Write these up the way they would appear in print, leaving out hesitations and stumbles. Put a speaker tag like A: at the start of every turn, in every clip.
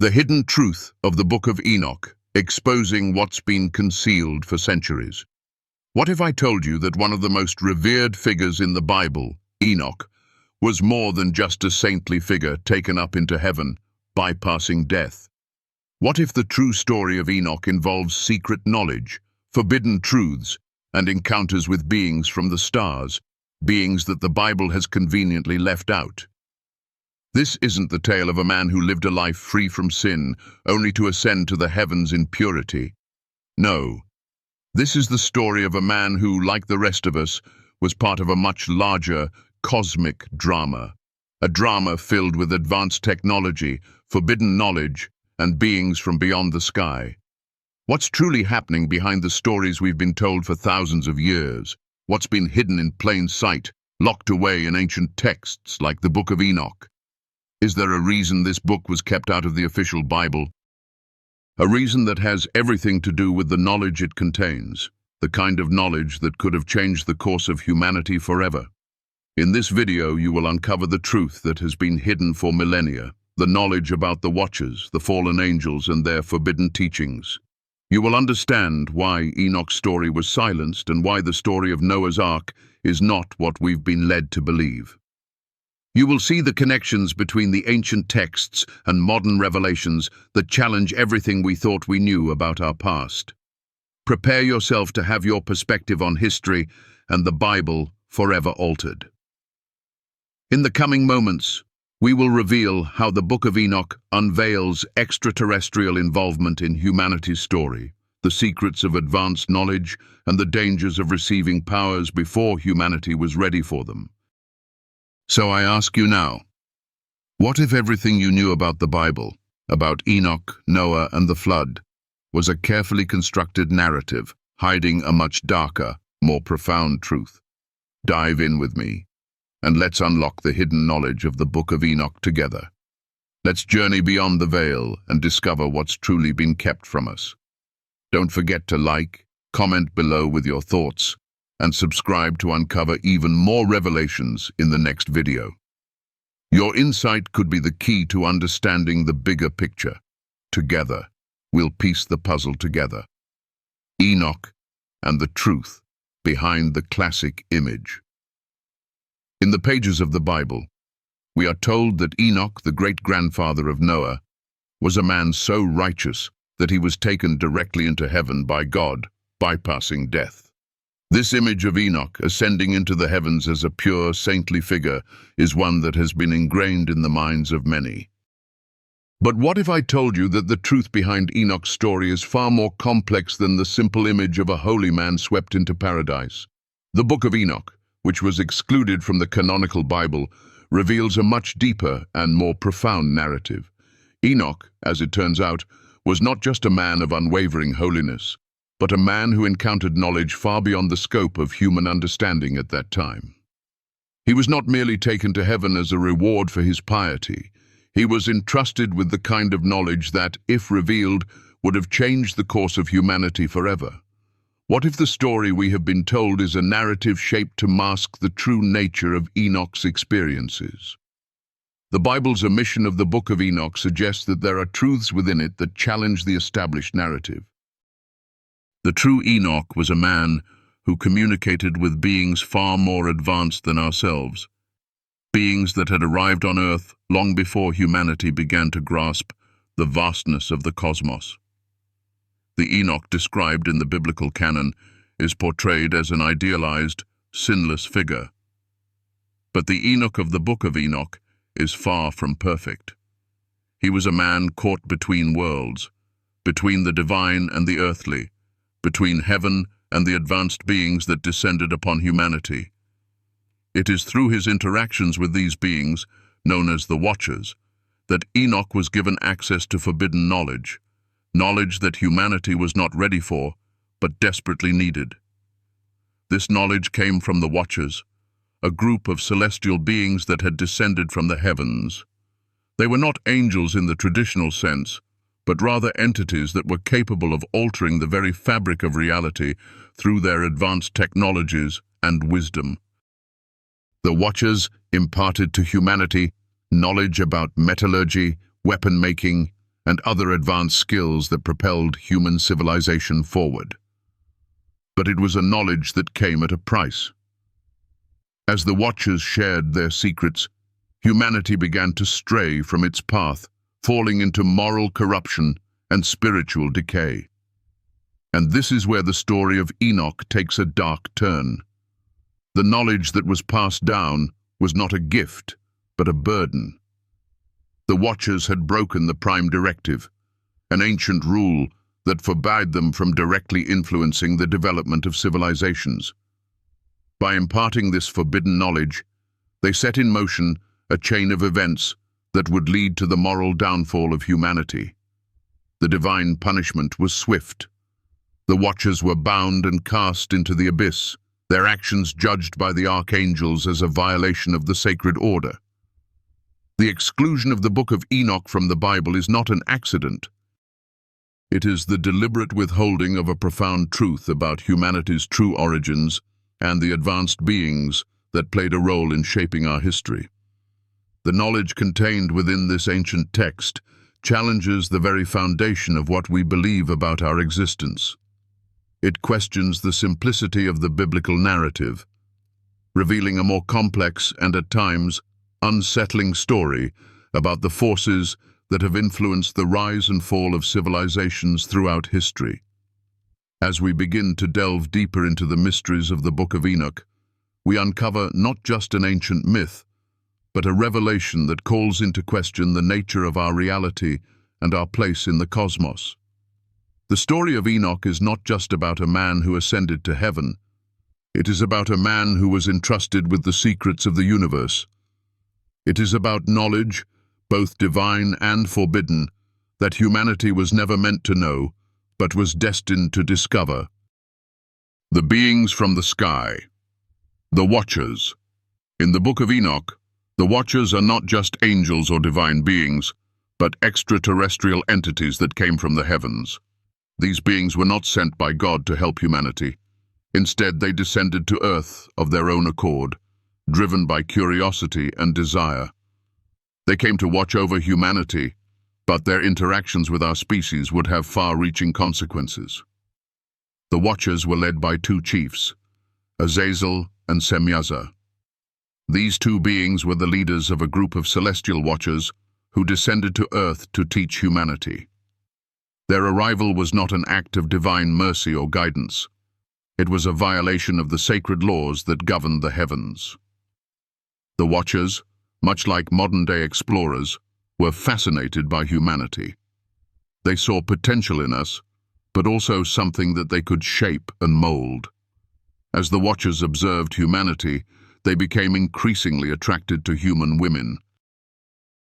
A: The hidden truth of the Book of Enoch, exposing what's been concealed for centuries. What if I told you that one of the most revered figures in the Bible, Enoch, was more than just a saintly figure taken up into heaven, bypassing death? What if the true story of Enoch involves secret knowledge, forbidden truths, and encounters with beings from the stars, beings that the Bible has conveniently left out? This isn't the tale of a man who lived a life free from sin, only to ascend to the heavens in purity. No, this is the story of a man who, like the rest of us, was part of a much larger, cosmic drama. A drama filled with advanced technology, forbidden knowledge, and beings from beyond the sky. What's truly happening behind the stories we've been told for thousands of years? What's been hidden in plain sight, locked away in ancient texts like the Book of Enoch? Is there a reason this book was kept out of the official Bible? A reason that has everything to do with the knowledge it contains, the kind of knowledge that could have changed the course of humanity forever. In this video, you will uncover the truth that has been hidden for millennia, the knowledge about the Watchers, the fallen angels, and their forbidden teachings. You will understand why Enoch's story was silenced and why the story of Noah's Ark is not what we've been led to believe. You will see the connections between the ancient texts and modern revelations that challenge everything we thought we knew about our past. Prepare yourself to have your perspective on history and the Bible forever altered. In the coming moments, we will reveal how the Book of Enoch unveils extraterrestrial involvement in humanity's story, the secrets of advanced knowledge, and the dangers of receiving powers before humanity was ready for them. So I ask you now, what if everything you knew about the Bible, about Enoch, Noah, and the flood, was a carefully constructed narrative, hiding a much darker, more profound truth? Dive in with me, and let's unlock the hidden knowledge of the Book of Enoch together. Let's journey beyond the veil and discover what's truly been kept from us. Don't forget to like, comment below with your thoughts, and subscribe to uncover even more revelations in the next video. Your insight could be the key to understanding the bigger picture. Together, we'll piece the puzzle together. Enoch and the truth behind the classic image. In the pages of the Bible, we are told that Enoch, the great-grandfather of Noah, was a man so righteous that he was taken directly into heaven by God, bypassing death. This image of Enoch ascending into the heavens as a pure, saintly figure is one that has been ingrained in the minds of many. But what if I told you that the truth behind Enoch's story is far more complex than the simple image of a holy man swept into paradise? The Book of Enoch, which was excluded from the canonical Bible, reveals a much deeper and more profound narrative. Enoch, as it turns out, was not just a man of unwavering holiness, but a man who encountered knowledge far beyond the scope of human understanding at that time. He was not merely taken to heaven as a reward for his piety. He was entrusted with the kind of knowledge that, if revealed, would have changed the course of humanity forever. What if the story we have been told is a narrative shaped to mask the true nature of Enoch's experiences? The Bible's omission of the Book of Enoch suggests that there are truths within it that challenge the established narrative. The true Enoch was a man who communicated with beings far more advanced than ourselves, beings that had arrived on Earth long before humanity began to grasp the vastness of the cosmos. The Enoch described in the biblical canon is portrayed as an idealized, sinless figure. But the Enoch of the Book of Enoch is far from perfect. He was a man caught between worlds, between the divine and the earthly, between heaven and the advanced beings that descended upon humanity. It is through his interactions with these beings, known as the Watchers, that Enoch was given access to forbidden knowledge, knowledge that humanity was not ready for, but desperately needed. This knowledge came from the Watchers, a group of celestial beings that had descended from the heavens. They were not angels in the traditional sense, but rather entities that were capable of altering the very fabric of reality through their advanced technologies and wisdom. The Watchers imparted to humanity knowledge about metallurgy, weapon making, and other advanced skills that propelled human civilization forward. But it was a knowledge that came at a price. As the Watchers shared their secrets, humanity began to stray from its path, falling into moral corruption and spiritual decay. And this is where the story of Enoch takes a dark turn. The knowledge that was passed down was not a gift, but a burden. The Watchers had broken the prime directive, an ancient rule that forbade them from directly influencing the development of civilizations. By imparting this forbidden knowledge, they set in motion a chain of events that would lead to the moral downfall of humanity. The divine punishment was swift. The Watchers were bound and cast into the abyss, their actions judged by the archangels as a violation of the sacred order. The exclusion of the Book of Enoch from the Bible is not an accident. It is the deliberate withholding of a profound truth about humanity's true origins and the advanced beings that played a role in shaping our history. The knowledge contained within this ancient text challenges the very foundation of what we believe about our existence. It questions the simplicity of the biblical narrative, revealing a more complex and at times unsettling story about the forces that have influenced the rise and fall of civilizations throughout history. As we begin to delve deeper into the mysteries of the Book of Enoch, we uncover not just an ancient myth, but a revelation that calls into question the nature of our reality and our place in the cosmos. The story of Enoch is not just about a man who ascended to heaven. It is about a man who was entrusted with the secrets of the universe. It is about knowledge, both divine and forbidden, that humanity was never meant to know, but was destined to discover. The beings from the sky. The Watchers. In the Book of Enoch, the Watchers are not just angels or divine beings, but extraterrestrial entities that came from the heavens. These beings were not sent by God to help humanity. Instead, they descended to Earth of their own accord, driven by curiosity and desire. They came to watch over humanity, but their interactions with our species would have far-reaching consequences. The Watchers were led by two chiefs, Azazel and Semyaza. These two beings were the leaders of a group of celestial watchers who descended to Earth to teach humanity. Their arrival was not an act of divine mercy or guidance. It was a violation of the sacred laws that govern the heavens. The Watchers, much like modern-day explorers, were fascinated by humanity. They saw potential in us, but also something that they could shape and mold. As the Watchers observed humanity, they became increasingly attracted to human women.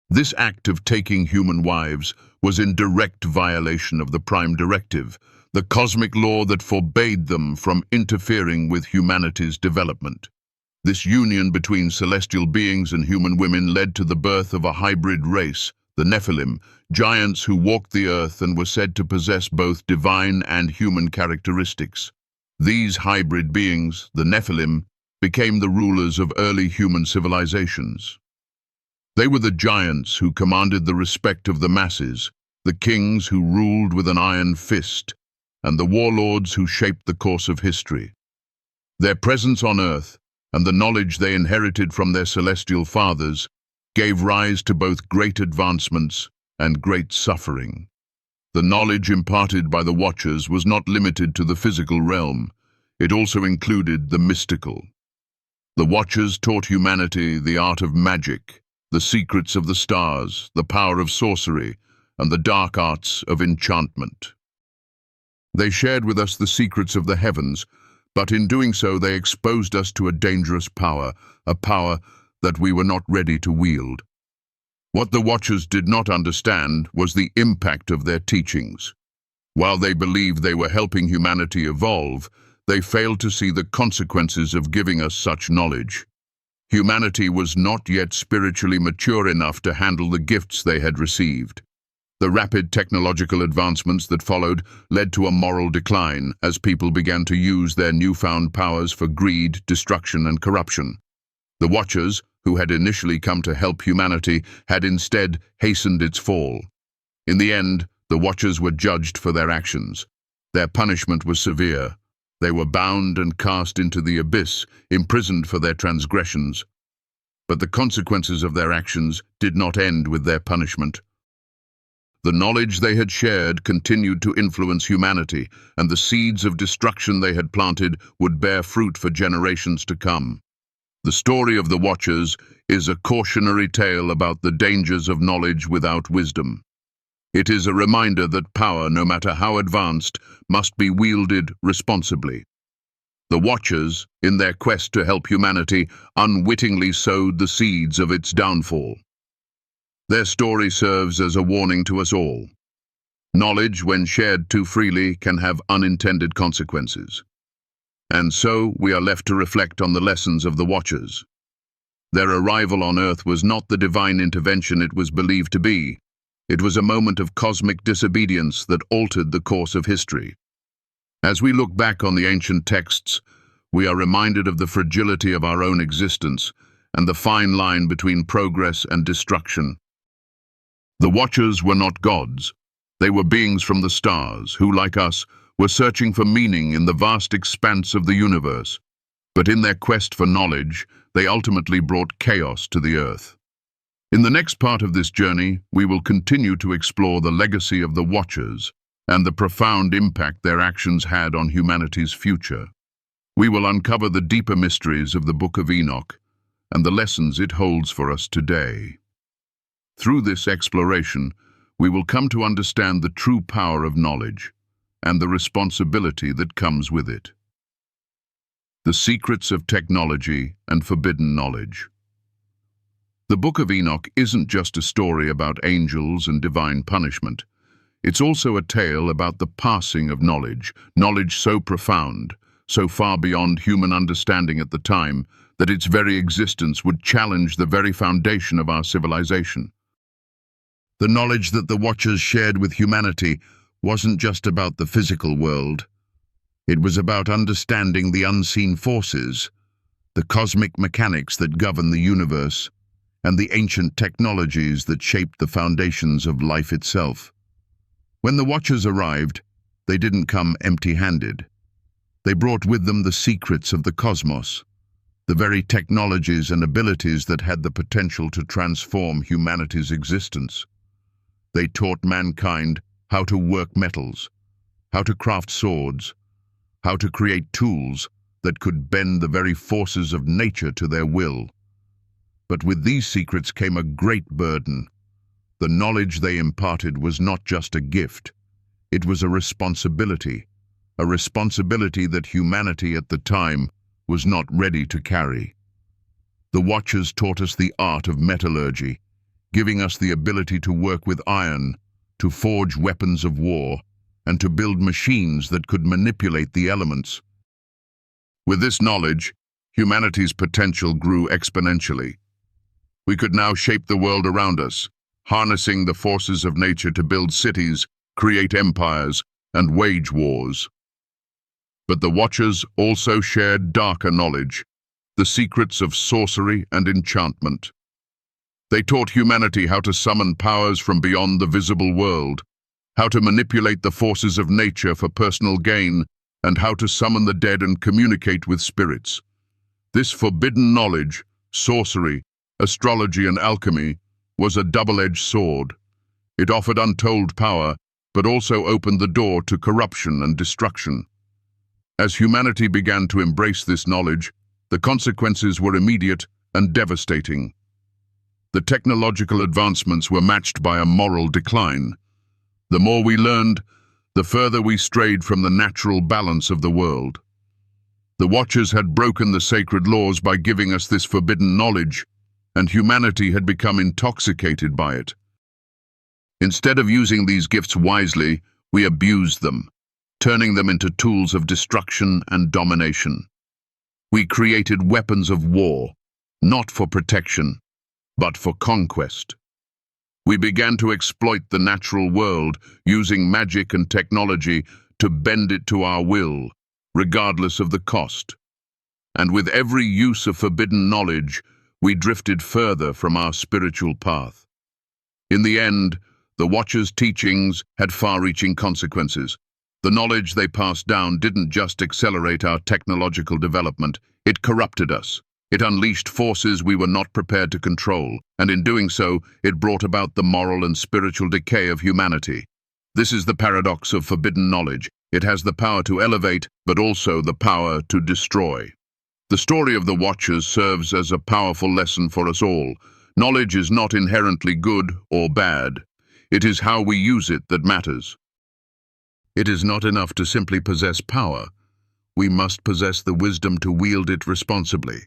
A: This act of taking human wives was in direct violation of the Prime Directive, the cosmic law that forbade them from interfering with humanity's development. This union between celestial beings and human women led to the birth of a hybrid race, the Nephilim, giants who walked the earth and were said to possess both divine and human characteristics. These hybrid beings, the Nephilim, became the rulers of early human civilizations. They were the giants who commanded the respect of the masses, the kings who ruled with an iron fist, and the warlords who shaped the course of history. Their presence on earth, and the knowledge they inherited from their celestial fathers, gave rise to both great advancements and great suffering. The knowledge imparted by the Watchers was not limited to the physical realm. It also included the mystical. The Watchers taught humanity the art of magic, the secrets of the stars, the power of sorcery, and the dark arts of enchantment. They shared with us the secrets of the heavens, but in doing so they exposed us to a dangerous power, a power that we were not ready to wield. What the Watchers did not understand was the impact of their teachings. While they believed they were helping humanity evolve, they failed to see the consequences of giving us such knowledge. Humanity was not yet spiritually mature enough to handle the gifts they had received. The rapid technological advancements that followed led to a moral decline as people began to use their newfound powers for greed, destruction, and corruption. The Watchers, who had initially come to help humanity, had instead hastened its fall. In the end, the Watchers were judged for their actions. Their punishment was severe. They were bound and cast into the abyss, imprisoned for their transgressions. But the consequences of their actions did not end with their punishment. The knowledge they had shared continued to influence humanity, and the seeds of destruction they had planted would bear fruit for generations to come. The story of the Watchers is a cautionary tale about the dangers of knowledge without wisdom. It is a reminder that power, no matter how advanced, must be wielded responsibly. The Watchers, in their quest to help humanity, unwittingly sowed the seeds of its downfall. Their story serves as a warning to us all. Knowledge, when shared too freely, can have unintended consequences. And so we are left to reflect on the lessons of the Watchers. Their arrival on Earth was not the divine intervention it was believed to be. It was a moment of cosmic disobedience that altered the course of history. As we look back on the ancient texts, we are reminded of the fragility of our own existence and the fine line between progress and destruction. The Watchers were not gods. They were beings from the stars who, like us, were searching for meaning in the vast expanse of the universe. But in their quest for knowledge, they ultimately brought chaos to the Earth. In the next part of this journey, we will continue to explore the legacy of the Watchers and the profound impact their actions had on humanity's future. We will uncover the deeper mysteries of the Book of Enoch and the lessons it holds for us today. Through this exploration, we will come to understand the true power of knowledge and the responsibility that comes with it. The secrets of technology and forbidden knowledge. The Book of Enoch isn't just a story about angels and divine punishment. It's also a tale about the passing of knowledge so profound, so far beyond human understanding at the time, that its very existence would challenge the very foundation of our civilization. The knowledge that the Watchers shared with humanity wasn't just about the physical world. It was about understanding the unseen forces, the cosmic mechanics that govern the universe, and the ancient technologies that shaped the foundations of life itself. When the Watchers arrived, they didn't come empty-handed. They brought with them the secrets of the cosmos, the very technologies and abilities that had the potential to transform humanity's existence. They taught mankind how to work metals, how to craft swords, how to create tools that could bend the very forces of nature to their will. But with these secrets came a great burden. The knowledge they imparted was not just a gift. It was a responsibility that humanity at the time was not ready to carry. The Watchers taught us the art of metallurgy, giving us the ability to work with iron, to forge weapons of war, and to build machines that could manipulate the elements. With this knowledge, humanity's potential grew exponentially. We could now shape the world around us, harnessing the forces of nature to build cities, create empires, and wage wars. But the Watchers also shared darker knowledge, the secrets of sorcery and enchantment. They taught humanity how to summon powers from beyond the visible world, how to manipulate the forces of nature for personal gain, and how to summon the dead and communicate with spirits. This forbidden knowledge, sorcery, astrology, and alchemy, was a double-edged sword. It offered untold power, but also opened the door to corruption and destruction. As humanity began to embrace this knowledge, the consequences were immediate and devastating. The technological advancements were matched by a moral decline. The more we learned, the further we strayed from the natural balance of the world. The Watchers had broken the sacred laws by giving us this forbidden knowledge, and humanity had become intoxicated by it. Instead of using these gifts wisely, we abused them, turning them into tools of destruction and domination. We created weapons of war, not for protection, but for conquest. We began to exploit the natural world, using magic and technology to bend it to our will, regardless of the cost. And with every use of forbidden knowledge, we drifted further from our spiritual path. In the end, The Watchers' teachings had far-reaching consequences. The knowledge they passed down didn't just accelerate our technological development, it corrupted us. It unleashed forces we were not prepared to control, and in doing so, it brought about the moral and spiritual decay of humanity. This is the paradox of forbidden knowledge. It has the power to elevate, but also the power to destroy. The story of the Watchers serves as a powerful lesson for us all. Knowledge is not inherently good or bad. It is how we use it that matters. It is not enough to simply possess power. We must possess the wisdom to wield it responsibly.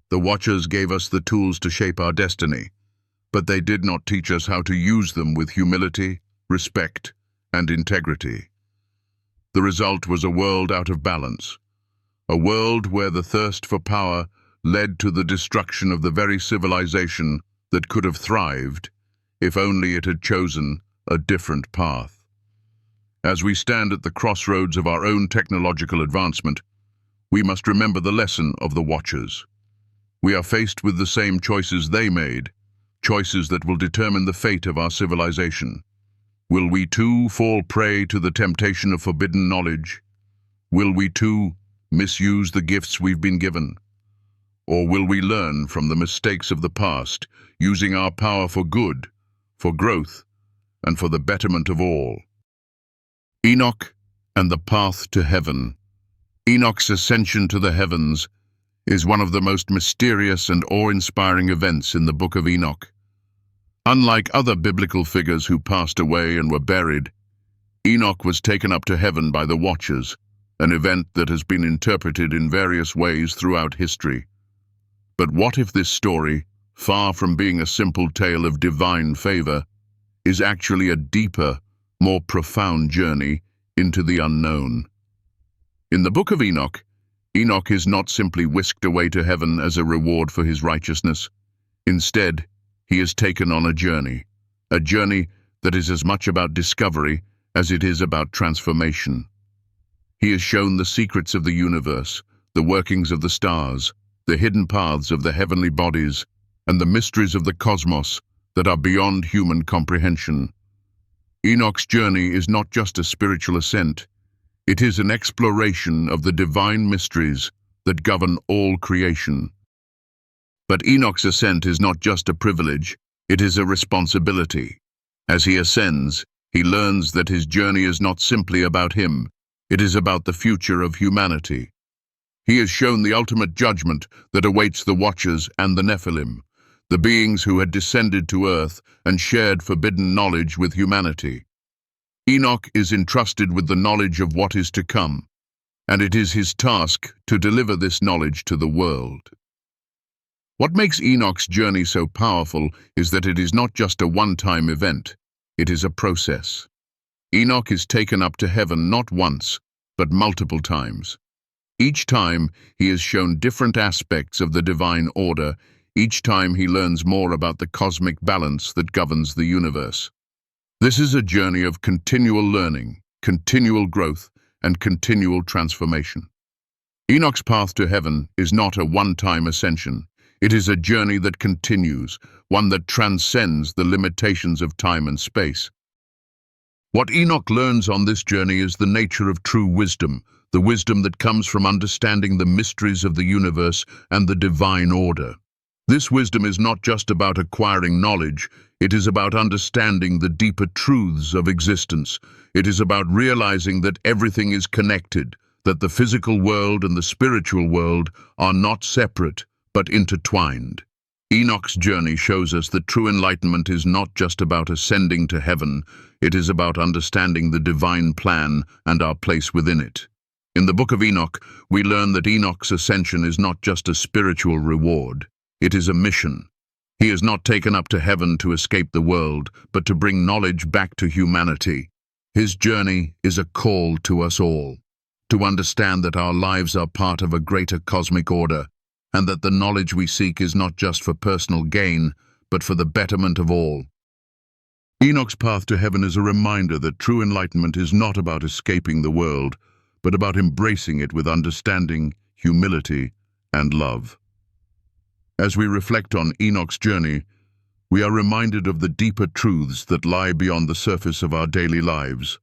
A: The Watchers gave us the tools to shape our destiny, but they did not teach us how to use them with humility, respect, and integrity. The result was a world out of balance, a world where the thirst for power led to the destruction of the very civilization that could have thrived if only it had chosen a different path. As we stand at the crossroads of our own technological advancement, we must remember the lesson of the Watchers. We are faced with the same choices they made, choices that will determine the fate of our civilization. Will we too fall prey to the temptation of forbidden knowledge? Will we too misuse the gifts we've been given? Or will we learn from the mistakes of the past, using our power for good, for growth, and for the betterment of all? Enoch and the path to heaven. Enoch's ascension to the heavens is one of the most mysterious and awe-inspiring events in the Book of Enoch. Unlike other biblical figures who passed away and were buried, Enoch was taken up to heaven by the Watchers, an event that has been interpreted in various ways throughout history. But what if this story, far from being a simple tale of divine favor, is actually a deeper, more profound journey into the unknown? In the Book of Enoch, Enoch is not simply whisked away to heaven as a reward for his righteousness. Instead, he is taken on a journey that is as much about discovery as it is about transformation. He is shown the secrets of the universe, the workings of the stars, the hidden paths of the heavenly bodies, and the mysteries of the cosmos that are beyond human comprehension. Enoch's journey is not just a spiritual ascent, it is an exploration of the divine mysteries that govern all creation. But Enoch's ascent is not just a privilege, it is a responsibility. As he ascends, he learns that his journey is not simply about him, it is about the future of humanity. He is shown the ultimate judgment that awaits the Watchers and the Nephilim, the beings who had descended to earth and shared forbidden knowledge with humanity. Enoch is entrusted with the knowledge of what is to come, and it is his task to deliver this knowledge to the world. What makes Enoch's journey so powerful is that it is not just a one-time event, it is a process. Enoch is taken up to heaven not once, but multiple times. Each time he is shown different aspects of the divine order, each time he learns more about the cosmic balance that governs the universe. This is a journey of continual learning, continual growth, and continual transformation. Enoch's path to heaven is not a one-time ascension. It is a journey that continues, one that transcends the limitations of time and space. What Enoch learns on this journey is the nature of true wisdom, the wisdom that comes from understanding the mysteries of the universe and the divine order. This wisdom is not just about acquiring knowledge, it is about understanding the deeper truths of existence. It is about realizing that everything is connected, that the physical world and the spiritual world are not separate, but intertwined. Enoch's journey shows us that true enlightenment is not just about ascending to heaven, it is about understanding the divine plan and our place within it. In the Book of Enoch, we learn that Enoch's ascension is not just a spiritual reward, it is a mission. He is not taken up to heaven to escape the world, but to bring knowledge back to humanity. His journey is a call to us all, to understand that our lives are part of a greater cosmic order, and that the knowledge we seek is not just for personal gain, but for the betterment of all. Enoch's path to heaven is a reminder that true enlightenment is not about escaping the world, but about embracing it with understanding, humility, and love. As we reflect on Enoch's journey, we are reminded of the deeper truths that lie beyond the surface of our daily lives.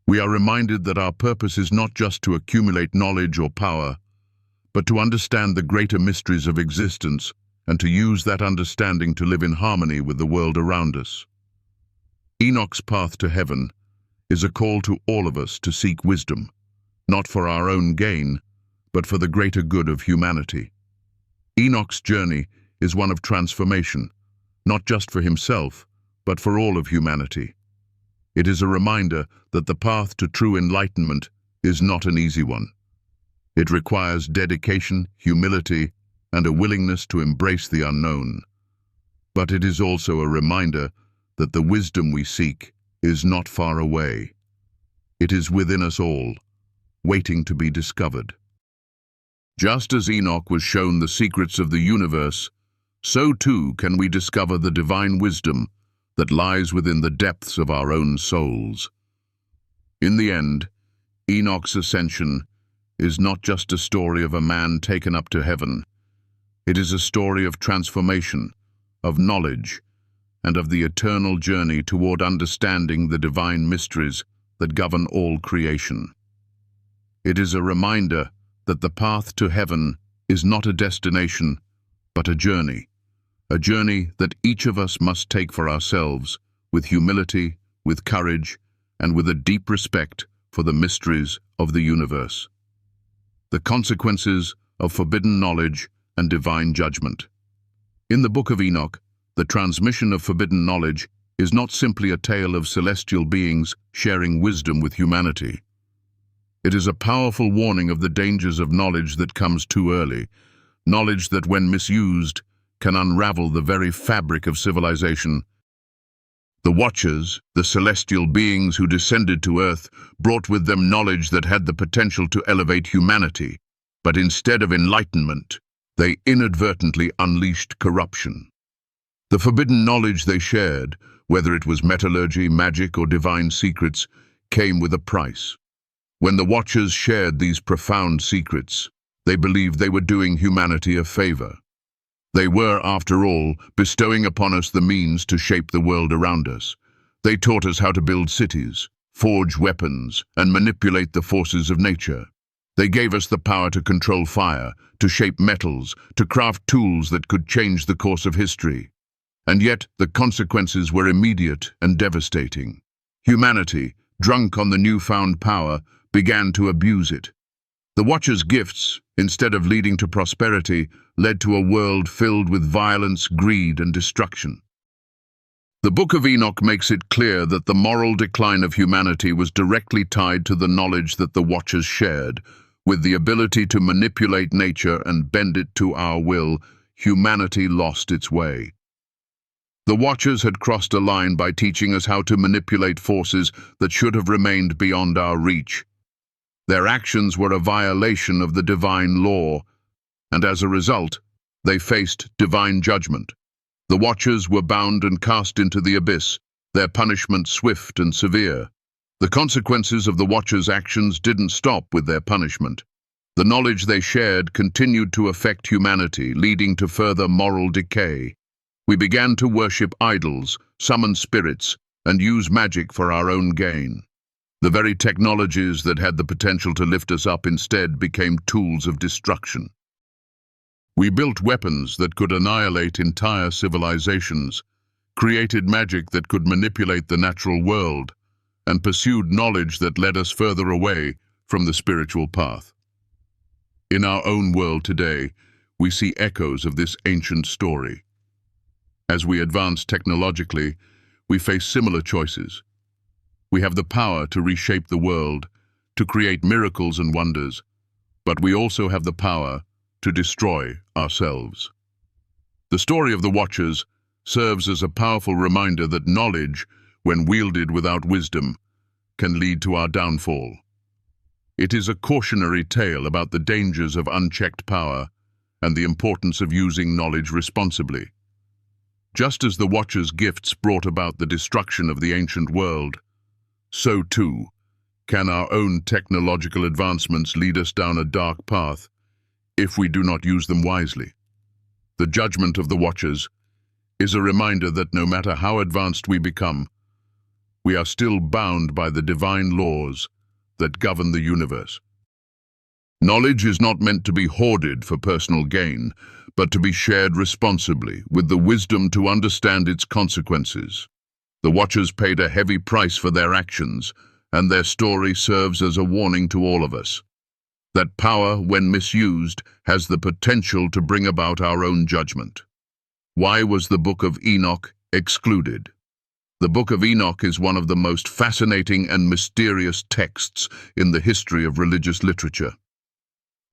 A: We are reminded that our purpose is not just to accumulate knowledge or power, but to understand the greater mysteries of existence and to use that understanding to live in harmony with the world around us. Enoch's path to heaven is a call to all of us to seek wisdom, not for our own gain, but for the greater good of humanity. Enoch's journey is one of transformation, not just for himself, but for all of humanity. It is a reminder that the path to true enlightenment is not an easy one. It requires dedication, humility, and a willingness to embrace the unknown. But it is also a reminder that the wisdom we seek is not far away. It is within us all, waiting to be discovered. Just as Enoch was shown the secrets of the universe, so too can we discover the divine wisdom that lies within the depths of our own souls. In the end, Enoch's ascension is not just a story of a man taken up to heaven. It is a story of transformation, of knowledge, and of the eternal journey toward understanding the divine mysteries that govern all creation. It is a reminder that the path to heaven is not a destination, but a journey that each of us must take for ourselves, with humility, with courage, and with a deep respect for the mysteries of the universe. The consequences of forbidden knowledge and divine judgment. In the Book of Enoch, the transmission of forbidden knowledge is not simply a tale of celestial beings sharing wisdom with humanity. It is a powerful warning of the dangers of knowledge that comes too early, knowledge that, when misused, can unravel the very fabric of civilization. The Watchers, the celestial beings who descended to Earth, brought with them knowledge that had the potential to elevate humanity, but instead of enlightenment, they inadvertently unleashed corruption. The forbidden knowledge they shared, whether it was metallurgy, magic, or divine secrets, came with a price. When the Watchers shared these profound secrets, they believed they were doing humanity a favor. They were, after all, bestowing upon us the means to shape the world around us. They taught us how to build cities, forge weapons, and manipulate the forces of nature. They gave us the power to control fire, to shape metals, to craft tools that could change the course of history. And yet, the consequences were immediate and devastating. Humanity, drunk on the newfound power, began to abuse it. The Watchers' gifts, instead of leading to prosperity, led to a world filled with violence, greed, and destruction. The Book of Enoch makes it clear that the moral decline of humanity was directly tied to the knowledge that the Watchers shared. With the ability to manipulate nature and bend it to our will, humanity lost its way. The Watchers had crossed a line by teaching us how to manipulate forces that should have remained beyond our reach. Their actions were a violation of the divine law, and as a result, they faced divine judgment. The Watchers were bound and cast into the abyss, their punishment swift and severe. The consequences of the Watchers' actions didn't stop with their punishment. The knowledge they shared continued to affect humanity, leading to further moral decay. We began to worship idols, summon spirits, and use magic for our own gain. The very technologies that had the potential to lift us up instead became tools of destruction. We built weapons that could annihilate entire civilizations, created magic that could manipulate the natural world, and pursued knowledge that led us further away from the spiritual path. In our own world today, we see echoes of this ancient story. As we advance technologically, we face similar choices. We have the power to reshape the world, to create miracles and wonders, but we also have the power to destroy ourselves. The story of the Watchers serves as a powerful reminder that knowledge, when wielded without wisdom, can lead to our downfall. It is a cautionary tale about the dangers of unchecked power and the importance of using knowledge responsibly. Just as the Watchers' gifts brought about the destruction of the ancient world, so too can our own technological advancements lead us down a dark path if we do not use them wisely. The judgment of the Watchers is a reminder that no matter how advanced we become, we are still bound by the divine laws that govern the universe. Knowledge is not meant to be hoarded for personal gain, but to be shared responsibly, with the wisdom to understand its consequences. The Watchers paid a heavy price for their actions, and their story serves as a warning to all of us. That power, when misused, has the potential to bring about our own judgment. Why was the Book of Enoch excluded? The Book of Enoch is one of the most fascinating and mysterious texts in the history of religious literature.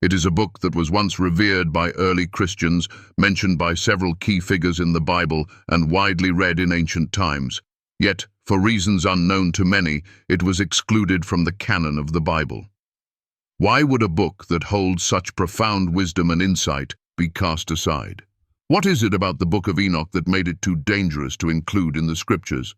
A: It is a book that was once revered by early Christians, mentioned by several key figures in the Bible, and widely read in ancient times. Yet, for reasons unknown to many, it was excluded from the canon of the Bible. Why would a book that holds such profound wisdom and insight be cast aside? What is it about the Book of Enoch that made it too dangerous to include in the scriptures?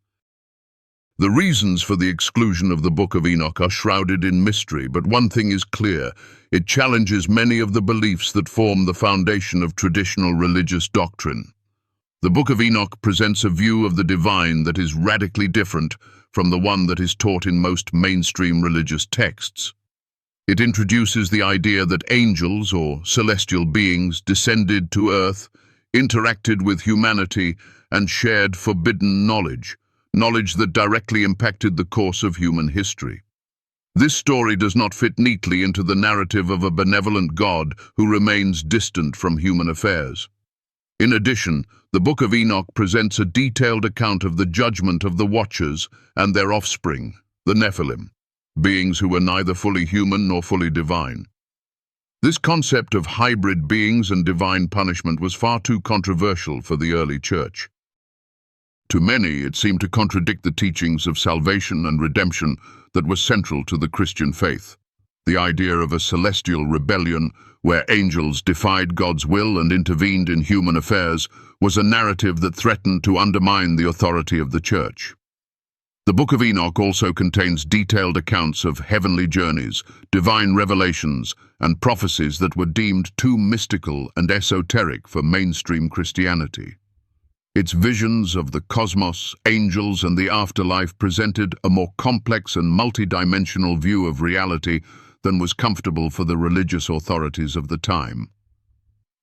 A: The reasons for the exclusion of the Book of Enoch are shrouded in mystery, but one thing is clear: it challenges many of the beliefs that form the foundation of traditional religious doctrine. The Book of Enoch presents a view of the divine that is radically different from the one that is taught in most mainstream religious texts. It introduces the idea that angels, or celestial beings, descended to earth, interacted with humanity, and shared forbidden knowledge that directly impacted the course of human history. This story does not fit neatly into the narrative of a benevolent God who remains distant from human affairs. In addition, the Book of Enoch presents a detailed account of the judgment of the Watchers and their offspring, the Nephilim, beings who were neither fully human nor fully divine. This concept of hybrid beings and divine punishment was far too controversial for the early church. To many, it seemed to contradict the teachings of salvation and redemption that were central to the Christian faith. The idea of a celestial rebellion where angels defied God's will and intervened in human affairs was a narrative that threatened to undermine the authority of the church. The Book of Enoch also contains detailed accounts of heavenly journeys, divine revelations, and prophecies that were deemed too mystical and esoteric for mainstream Christianity. Its visions of the cosmos, angels, and the afterlife presented a more complex and multidimensional view of reality than was comfortable for the religious authorities of the time.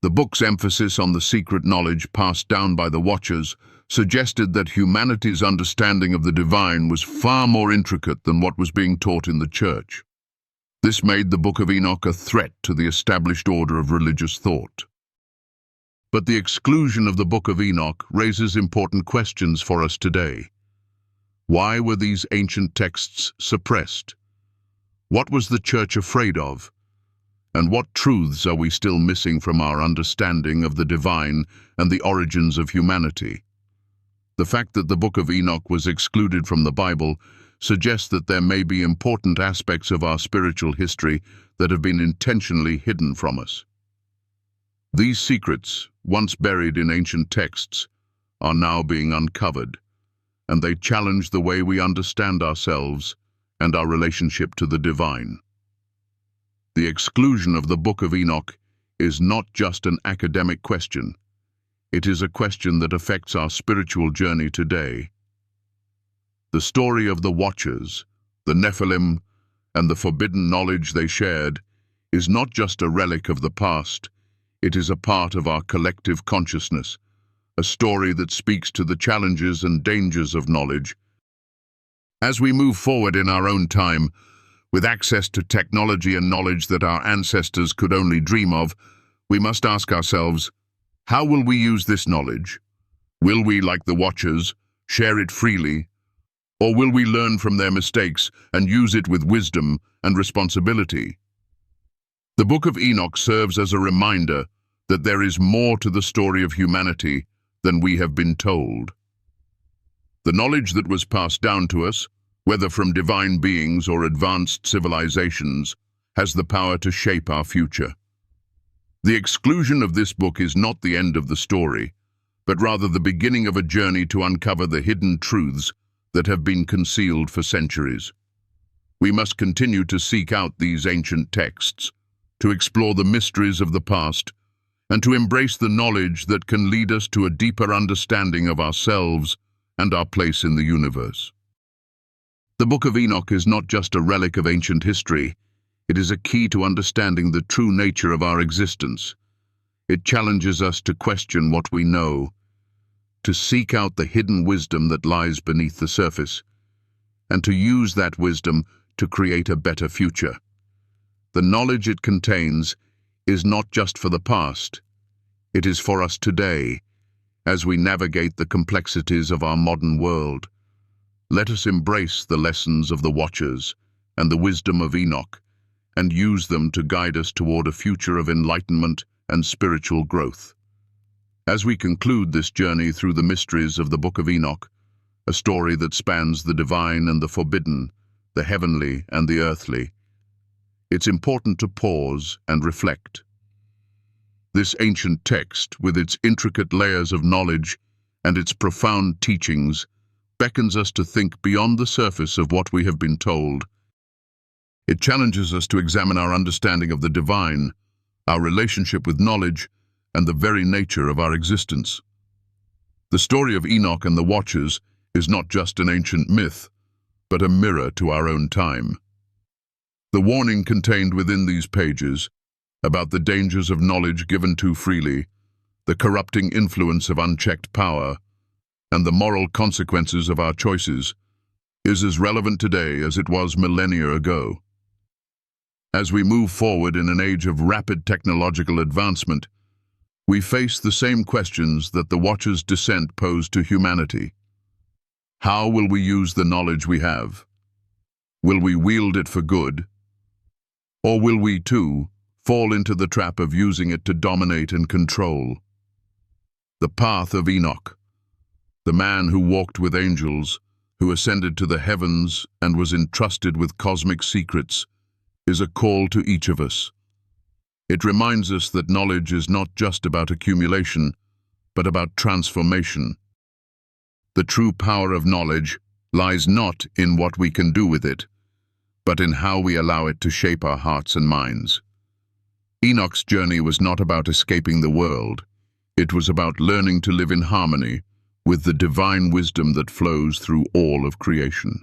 A: The book's emphasis on the secret knowledge passed down by the Watchers suggested that humanity's understanding of the divine was far more intricate than what was being taught in the church. This made the Book of Enoch a threat to the established order of religious thought. But the exclusion of the Book of Enoch raises important questions for us today. Why were these ancient texts suppressed? What was the church afraid of? And what truths are we still missing from our understanding of the divine and the origins of humanity? The fact that the Book of Enoch was excluded from the Bible suggests that there may be important aspects of our spiritual history that have been intentionally hidden from us. These secrets, once buried in ancient texts, are now being uncovered, and they challenge the way we understand ourselves and our relationship to the divine. The exclusion of the Book of Enoch is not just an academic question. It is a question that affects our spiritual journey today. The story of the Watchers, the Nephilim, and the forbidden knowledge they shared is not just a relic of the past. It is a part of our collective consciousness, a story that speaks to the challenges and dangers of knowledge. As we move forward in our own time, with access to technology and knowledge that our ancestors could only dream of, we must ask ourselves, how will we use this knowledge? Will we, like the Watchers, share it freely? Or will we learn from their mistakes and use it with wisdom and responsibility? The Book of Enoch serves as a reminder that there is more to the story of humanity than we have been told. The knowledge that was passed down to us, whether from divine beings or advanced civilizations, has the power to shape our future. The exclusion of this book is not the end of the story, but rather the beginning of a journey to uncover the hidden truths that have been concealed for centuries. We must continue to seek out these ancient texts, to explore the mysteries of the past, and to embrace the knowledge that can lead us to a deeper understanding of ourselves and our place in the universe. The Book of Enoch is not just a relic of ancient history, it is a key to understanding the true nature of our existence. It challenges us to question what we know, to seek out the hidden wisdom that lies beneath the surface, and to use that wisdom to create a better future. The knowledge it contains is not just for the past, it is for us today, as we navigate the complexities of our modern world. Let us embrace the lessons of the Watchers and the wisdom of Enoch, and use them to guide us toward a future of enlightenment and spiritual growth. As we conclude this journey through the mysteries of the Book of Enoch, a story that spans the divine and the forbidden, the heavenly and the earthly, it's important to pause and reflect. This ancient text, with its intricate layers of knowledge and its profound teachings, beckons us to think beyond the surface of what we have been told. It challenges us to examine our understanding of the divine, our relationship with knowledge, and the very nature of our existence. The story of Enoch and the Watchers is not just an ancient myth, but a mirror to our own time. The warning contained within these pages about the dangers of knowledge given too freely, the corrupting influence of unchecked power, and the moral consequences of our choices, is as relevant today as it was millennia ago. As we move forward in an age of rapid technological advancement, we face the same questions that the Watchers' descent posed to humanity. How will we use the knowledge we have? Will we wield it for good? Or will we, too, fall into the trap of using it to dominate and control? The path of Enoch, the man who walked with angels, who ascended to the heavens and was entrusted with cosmic secrets, is a call to each of us. It reminds us that knowledge is not just about accumulation, but about transformation. The true power of knowledge lies not in what we can do with it, but in how we allow it to shape our hearts and minds. Enoch's journey was not about escaping the world. It was about learning to live in harmony with the divine wisdom that flows through all of creation.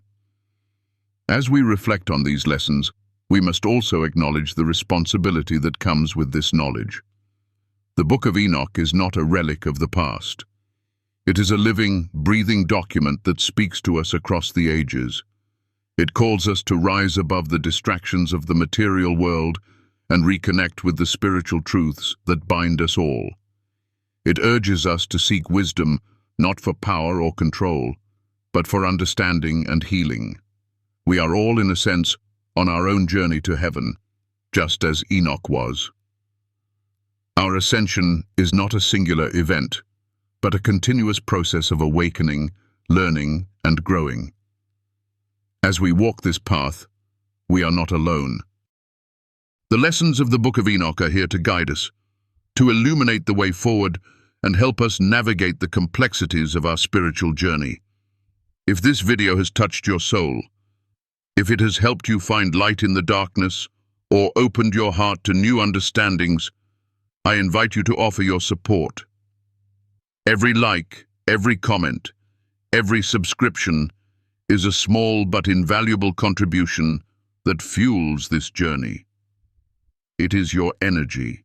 A: As we reflect on these lessons, we must also acknowledge the responsibility that comes with this knowledge. The Book of Enoch is not a relic of the past. It is a living, breathing document that speaks to us across the ages. It calls us to rise above the distractions of the material world and reconnect with the spiritual truths that bind us all. It urges us to seek wisdom, not for power or control, but for understanding and healing. We are all, in a sense, on our own journey to heaven, just as Enoch was. Our ascension is not a singular event, but a continuous process of awakening, learning, and growing. As we walk this path, we are not alone. The lessons of the Book of Enoch are here to guide us, to illuminate the way forward and help us navigate the complexities of our spiritual journey. If this video has touched your soul, if it has helped you find light in the darkness or opened your heart to new understandings, I invite you to offer your support. Every like, every comment, every subscription is a small but invaluable contribution that fuels this journey. It is your energy,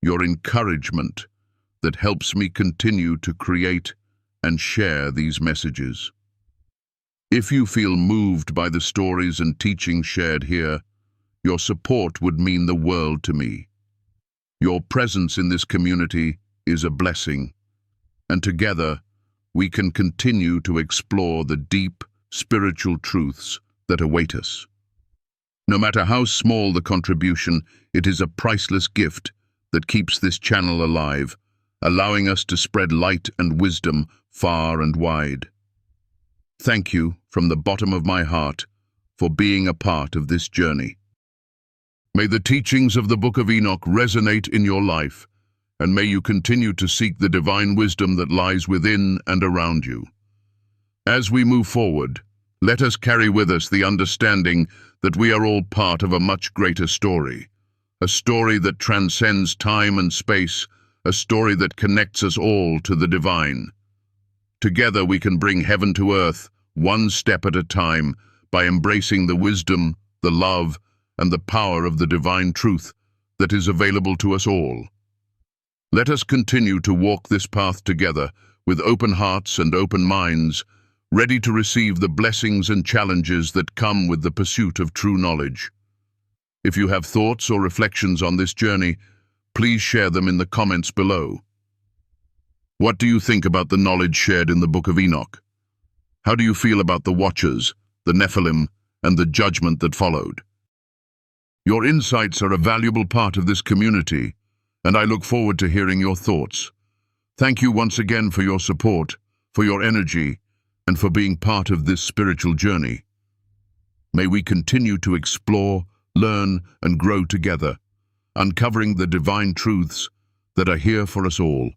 A: your encouragement, that helps me continue to create and share these messages. If you feel moved by the stories and teachings shared here, your support would mean the world to me. Your presence in this community is a blessing, and together we can continue to explore the deep, spiritual truths that await us. No matter how small the contribution, it is a priceless gift that keeps this channel alive, allowing us to spread light and wisdom far and wide. Thank you from the bottom of my heart for being a part of this journey. May the teachings of the Book of Enoch resonate in your life, and may you continue to seek the divine wisdom that lies within and around you. As we move forward, let us carry with us the understanding that we are all part of a much greater story, a story that transcends time and space, a story that connects us all to the divine. Together we can bring heaven to earth, one step at a time, by embracing the wisdom, the love, and the power of the divine truth that is available to us all. Let us continue to walk this path together with open hearts and open minds, ready to receive the blessings and challenges that come with the pursuit of true knowledge. If you have thoughts or reflections on this journey, please share them in the comments below. What do you think about the knowledge shared in the Book of Enoch? How do you feel about the Watchers, the Nephilim, and the judgment that followed? Your insights are a valuable part of this community, and I look forward to hearing your thoughts. Thank you once again for your support, for your energy, and for being part of this spiritual journey. May we continue to explore, learn, and grow together, uncovering the divine truths that are here for us all.